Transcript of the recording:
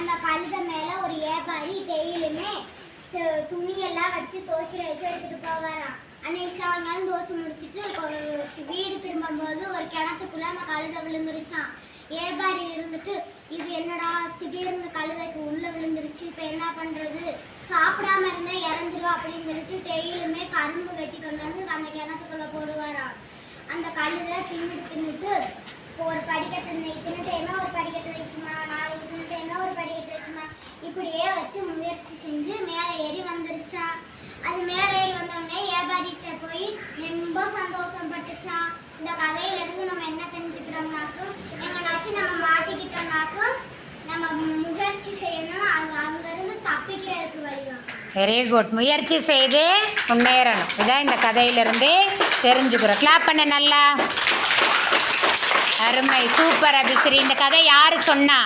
அந்த கழுதை மேல ஒரு ஏபாரி டெய்லியுமே துணியெல்லாம் வச்சு துவைக்கிறதுக்கு எடுத்துட்டு போவாராம். அன்னைக்கு சாயங்காலம் துவைச்சு முடிச்சுட்டு வீடு திரும்பும்போது ஒரு கிணத்துக்குள்ள அந்த கழுதை விழுந்துருச்சான். ஏபாரி இருந்துட்டு, இது என்னடா திடீர்னு கழுதைக்கு உள்ள விழுந்துருச்சு, இப்ப என்ன பண்றது, சாப்பிடாம இருந்தா இறந்துடும் அப்படின்னு சொல்லிட்டு டெய்லியுமே கரும்பு வெட்டி கொண்டு வந்து அந்த கிணத்துக்குள்ள போடுவாராம். அந்த கழுதை தின்னுட்டு ஒரு படிக்கட்டு தின்னுட்டு என்ன ஒரு படிக்கட்டு வைக்குமா, நாளைக்கு தின்னுட்டு என்ன ஒரு படிக்கட்டு வைக்குமா, இப்படியே வச்சு முயற்சி செஞ்சு மேலே ஏறி வந்துருச்சான். அது மேலே ஏறி வந்தோடனே ஏபாரிட்ட போய் ரொம்ப சந்தோஷப்பட்டுச்சான். இந்த கதையில இருந்து நம்ம என்ன தெரிஞ்சுக்கிறோம்னாக்கும், எங்கனாச்சும் நம்ம மாட்டிக்கிட்டோம்னாக்கும் நம்ம முயற்சி செய்யணும், அங்கிருந்து தப்பிக்கிறதுக்கு வழிதான். Very good. முயற்சி செய்து முன்னேறணும். இதான் இந்த கதையிலிருந்து தெரிஞ்சுக்கிறோம். கிளாப் பண்ண நல்லா. அருமை, சூப்பர் அபிஸ்ரீ. இந்த கதை யார் சொன்னா?